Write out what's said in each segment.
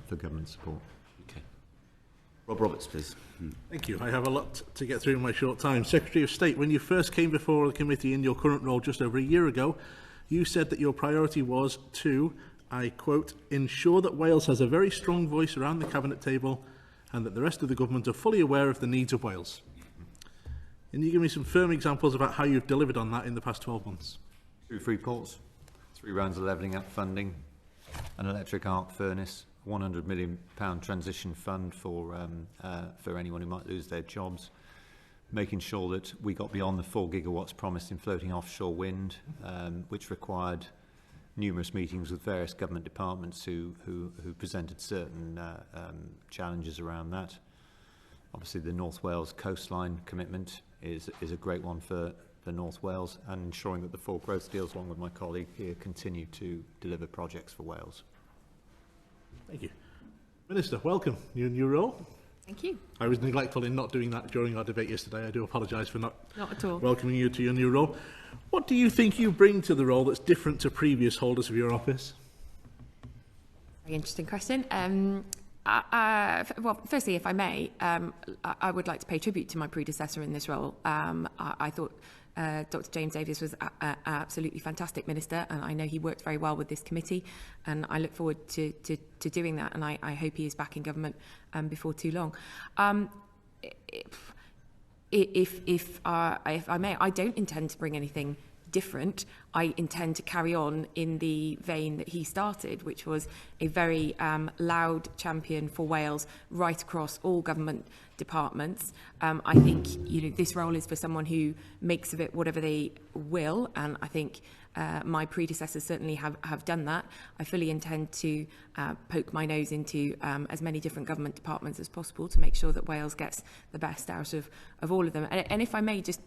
for government support. Okay. Rob Roberts, please. Thank you. I have a lot to get through in my short time. Secretary of State, when you first came before the committee in your current role just over a year ago, you said that your priority was to, I quote, ensure that Wales has a very strong voice around the Cabinet table and that the rest of the government are fully aware of the needs of Wales. Can you give me some firm examples about how you've delivered on that in the past 12 months? 2 free ports, 3 rounds of levelling up funding, an electric arc furnace, £100 million transition fund for anyone who might lose their jobs, making sure that we got beyond the 4 gigawatts promised in floating offshore wind, which required numerous meetings with various government departments who presented certain challenges around that. Obviously, the North Wales coastline commitment is a great one for North Wales, and ensuring that the 4 growth deals, along with my colleague here, continue to deliver projects for Wales. Thank you. Minister, welcome. Your new role. Thank you. I was neglectful in not doing that during our debate yesterday. I do apologise for not at all welcoming you to your new role. What do you think you bring to the role that's different to previous holders of your office? Very interesting question. Well, firstly, if I may, I would like to pay tribute to my predecessor in this role. I thought Dr. James Davies was an absolutely fantastic minister, and I know he worked very well with this committee, and I look forward to doing that, and I hope he is back in government before too long. If I may, I don't intend to bring anything different. I intend to carry on in the vein that he started, which was a very loud champion for Wales right across all government departments. I think this role is for someone who makes of it whatever they will, and I think my predecessors certainly have done that. I fully intend to poke my nose into as many different government departments as possible to make sure that Wales gets the best out of all of them. And if I may just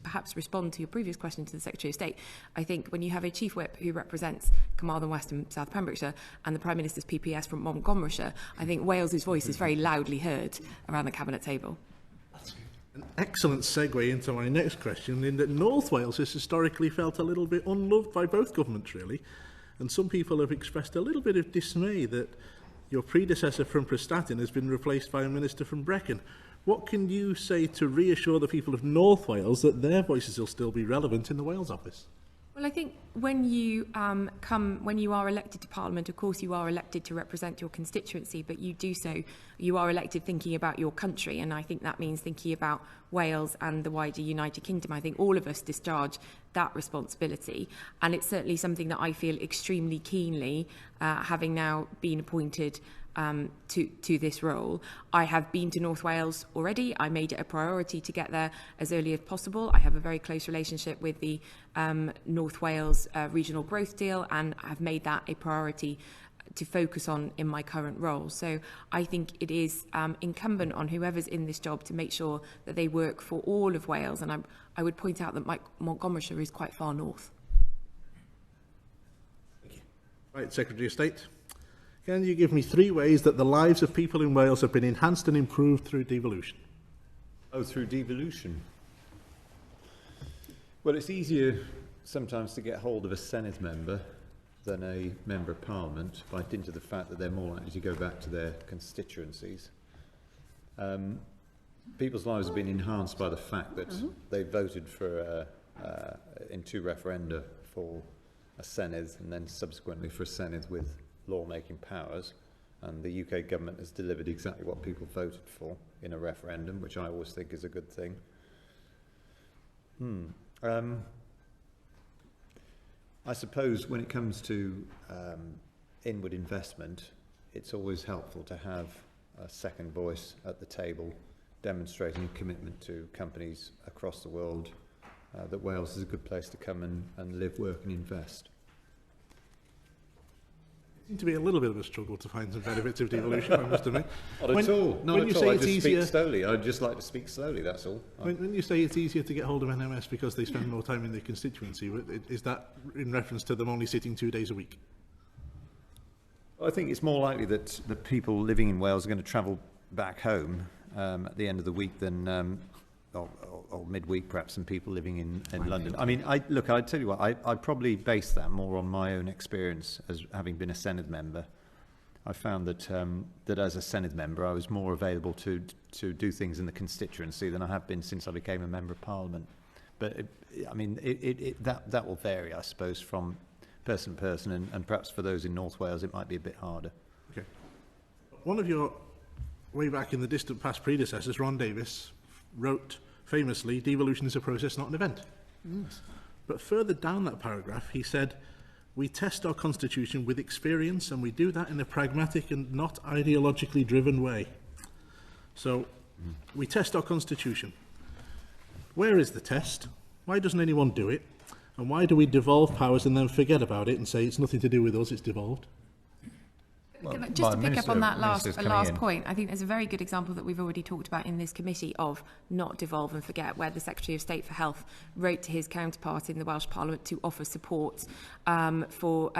perhaps respond to your previous question to the Secretary of State, I think when you have a Chief Whip who represents Carmarthen West and South Pembrokeshire and the Prime Minister's PPS from Montgomeryshire, I think Wales's voice is very loudly heard around the Cabinet table. An excellent segue into my next question, in that North Wales has historically felt a little bit unloved by both governments, really. And some people have expressed a little bit of dismay that your predecessor from Prestatyn has been replaced by a minister from Brecon. What can you say to reassure the people of North Wales that their voices will still be relevant in the Wales office? Well, I think when you when you are elected to Parliament, of course you are elected to represent your constituency, but you are elected thinking about your country, and I think that means thinking about Wales and the wider United Kingdom. I think all of us discharge that responsibility, and it's certainly something that I feel extremely keenly, having now been appointed to this role. I have been to North Wales already. I made it a priority to get there as early as possible. I have a very close relationship with the North Wales regional growth deal, and I've made that a priority to focus on in my current role. So I think it is incumbent on whoever's in this job to make sure that they work for all of Wales, and I would point out that Montgomeryshire is quite far north. Thank you. Right, Secretary of State. Can you give me 3 ways that the lives of people in Wales have been enhanced and improved through devolution? Oh, through devolution. Well, it's easier sometimes to get hold of a Senedd member than a Member of Parliament by dint of the fact that they're more likely to go back to their constituencies. People's lives have been enhanced by the fact that they voted for in 2 referenda for a Senedd and then subsequently for a Senedd with lawmaking powers, and the UK government has delivered exactly what people voted for in a referendum, which I always think is a good thing. I suppose when it comes to inward investment, it's always helpful to have a second voice at the table demonstrating a commitment to companies across the world that Wales is a good place to come and live, work and invest. It seems to be a little bit of a struggle to find some benefits of devolution, I must admit. Not at all. Not when at you all. say I it's just easier, speak slowly. I'd just like to speak slowly, that's all. when you say it's easier to get hold of NMS because they spend more time in their constituency, is that in reference to them only sitting 2 days a week? Well, I think it's more likely that the people living in Wales are going to travel back home at the end of the week than or midweek perhaps than people living in London. I mean, I tell you what, I probably base that more on my own experience as having been a Senedd member I found that that as a Senedd member, I was more available to do things in the constituency than I have been since I became a member of Parliament. But that will vary, I suppose, from person to person, and perhaps for those in North Wales, it might be a bit harder. Okay. One of your way back in the distant past predecessors, Ron Davis, wrote famously, "Devolution is a process, not an event." But further down that paragraph, he said, "We test our constitution with experience, and we do that in a pragmatic and not ideologically driven way." So, we test our constitution. Where is the test? Why doesn't anyone do it? And why do we devolve powers and then forget about it and say it's nothing to do with us, it's devolved? Just to pick up on that last point, I think there's a very good example that we've already talked about in this committee of not devolve and forget, where the Secretary of State for Health wrote to his counterpart in the Welsh Parliament to offer support for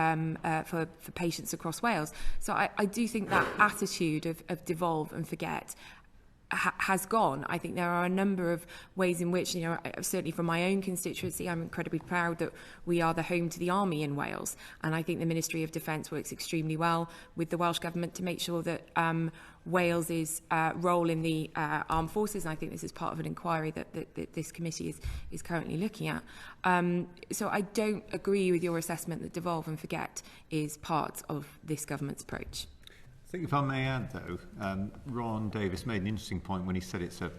patients across Wales. So I do think that attitude of devolve and forget has gone. I think there are a number of ways in which, certainly from my own constituency, I'm incredibly proud that we are the home to the army in Wales. And I think the Ministry of Defence works extremely well with the Welsh Government to make sure that Wales's role in the armed forces, and I think this is part of an inquiry that this committee is currently looking at. So I don't agree with your assessment that devolve and forget is part of this government's approach. I think if I may add, though, Ron Davis made an interesting point when he said it's a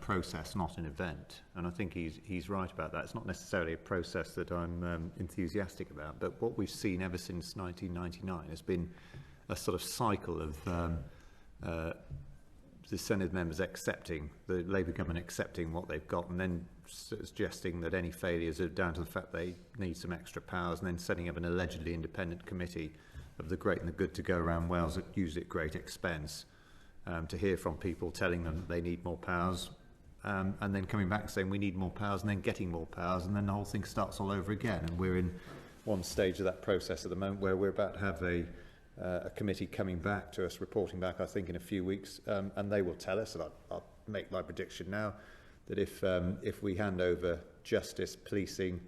process, not an event. And I think he's right about that. It's not necessarily a process that I'm enthusiastic about, but what we've seen ever since 1999 has been a sort of cycle of the Senedd members accepting, the Labour government accepting what they've got, and then suggesting that any failures are down to the fact they need some extra powers, and then setting up an allegedly independent committee of the great and the good to go around Wales, that use it at great expense, to hear from people telling them that they need more powers, and then coming back saying we need more powers, and then getting more powers, and then the whole thing starts all over again. And we're in one stage of that process at the moment where we're about to have a committee coming back to us, reporting back, I think, in a few weeks, and they will tell us, and I'll make my prediction now, that if we hand over justice, policing,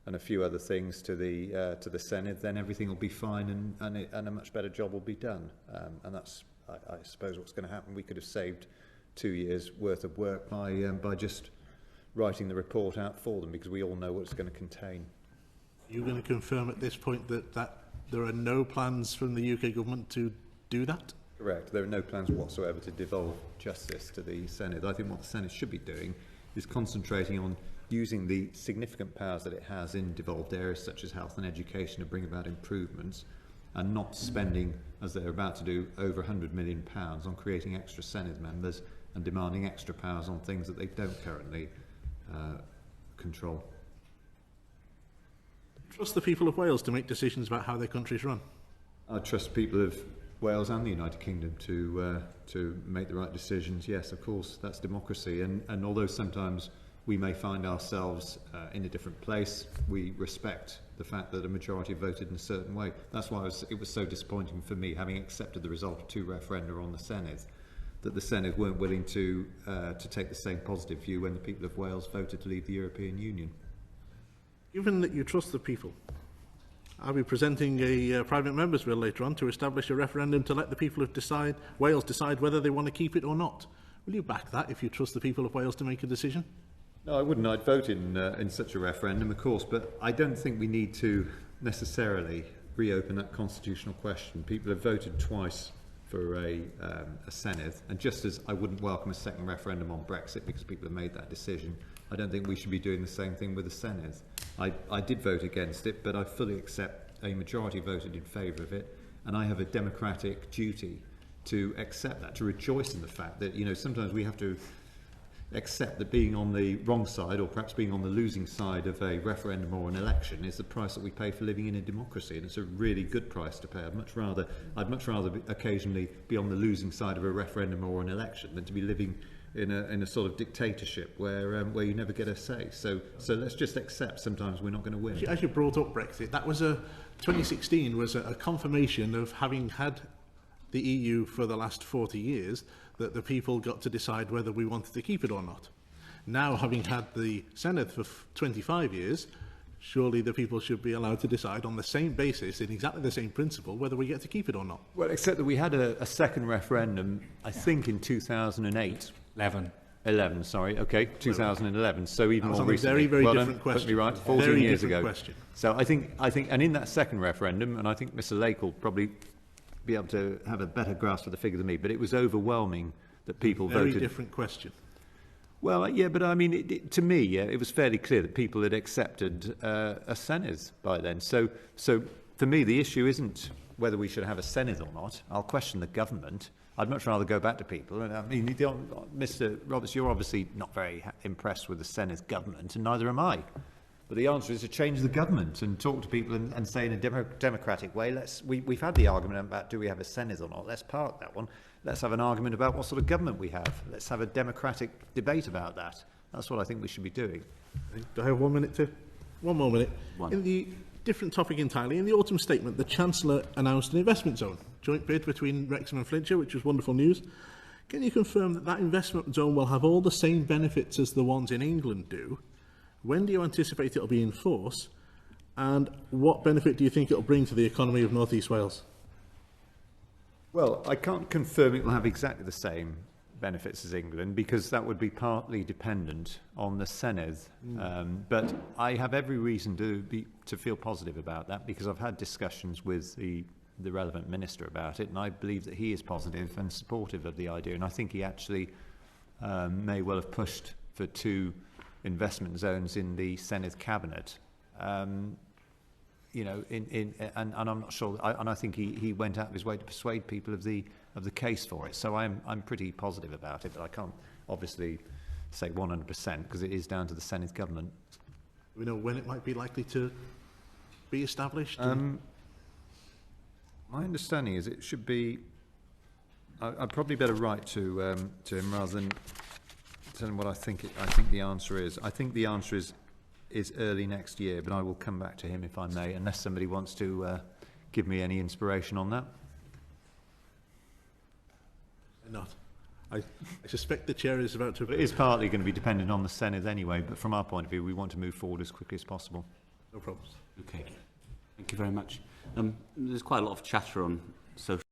and a few other things to the Senedd, then everything will be fine, and a much better job will be done. And that's, I suppose, what's going to happen. We could have saved 2 years' worth of work by just writing the report out for them, because we all know what it's going to contain. Are you going to confirm at this point that there are no plans from the UK government to do that? Correct. There are no plans whatsoever to devolve justice to the Senedd. I think what the Senedd should be doing is concentrating on using the significant powers that it has in devolved areas such as health and education to bring about improvements, and not spending, as they're about to do, over £100 million on creating extra Senedd members and demanding extra powers on things that they don't currently control. Trust the people of Wales to make decisions about how their country's run? I trust people of Wales and the United Kingdom to make the right decisions. Yes, of course, that's democracy. And although sometimes we may find ourselves in a different place, we respect the fact that a majority voted in a certain way. That's why it was so disappointing for me, having accepted the result of 2 referenda on the Senedd, that the Senedd weren't willing to take the same positive view when the people of Wales voted to leave the European Union. Given that you trust the people, I'll be presenting a private members bill later on to establish a referendum to let the people of Wales decide whether they want to keep it or not. Will you back that if you trust the people of Wales to make a decision? No, I wouldn't. I'd vote in such a referendum, of course, but I don't think we need to necessarily reopen that constitutional question. People have voted twice for a Senedd, and just as I wouldn't welcome a second referendum on Brexit because people have made that decision, I don't think we should be doing the same thing with the Senedd. I did vote against it, but I fully accept a majority voted in favour of it, and I have a democratic duty to accept that, to rejoice in the fact that, sometimes we have to accept that being on the wrong side, or perhaps being on the losing side of a referendum or an election, is the price that we pay for living in a democracy, and it's a really good price to pay. I'd much rather occasionally be on the losing side of a referendum or an election than to be living in a sort of dictatorship where you never get a say. So let's just accept sometimes we're not going to win. As you brought up Brexit, that was 2016 was a confirmation of having had the EU for the last 40 years, that the people got to decide whether we wanted to keep it or not. Now, having had the Senedd for 25 years, surely the people should be allowed to decide on the same basis, in exactly the same principle, whether we get to keep it or not. Well, except that we had a second referendum, I think in 2008. 11, sorry, okay, 2011, so even more recently. Very, very well different done, question. put me right, 14 very years different ago. Question. So I think, and in that second referendum, and I think Mr Lake will probably be able to have a better grasp of the figure than me, but it was overwhelming that people Very voted. different question. Well, yeah, but I mean, to me, yeah, it was fairly clear that people had accepted a Senedd by then. So for me, the issue isn't whether we should have a Senedd or not. I'll question the government. I'd much rather go back to people. And I mean, Mr Roberts, you're obviously not very impressed with the Senedd government, and neither am I. But the answer is to change the government and talk to people and say in a democratic way, we've had the argument about do we have a Senedd or not. Let's park that one. Let's have an argument about what sort of government we have. Let's have a democratic debate about that. That's what I think we should be doing. Do I have 1 minute to? One more minute. One. In the different topic entirely, in the autumn statement, the Chancellor announced an investment zone, joint bid between Wrexham and Flintshire, which was wonderful news. Can you confirm that that investment zone will have all the same benefits as the ones in England do? When do you anticipate it will be in force? And what benefit do you think it will bring to the economy of North East Wales? Well, I can't confirm it will have exactly the same benefits as England because that would be partly dependent on the Senedd. But I have every reason to feel positive about that because I've had discussions with the relevant minister about it, and I believe that he is positive and supportive of the idea. And I think he actually may well have pushed for 2 investment zones in the Senedd cabinet. You know, and I'm not sure, and I think he went out of his way to persuade people of the case for it. So I'm pretty positive about it, but I can't obviously say 100% because it is down to the Senedd government. Do we know when it might be likely to be established? My understanding is it should be. I'd probably better write to him rather than tell him what I think. I think the answer is. I think the answer is early next year, but I will come back to him if I may, unless somebody wants to give me any inspiration on that. Not. I suspect the chair is about to. But it is partly going to be dependent on the Senedd anyway, but from our point of view, we want to move forward as quickly as possible. No problems. Okay. Thank you very much. There's quite a lot of chatter on social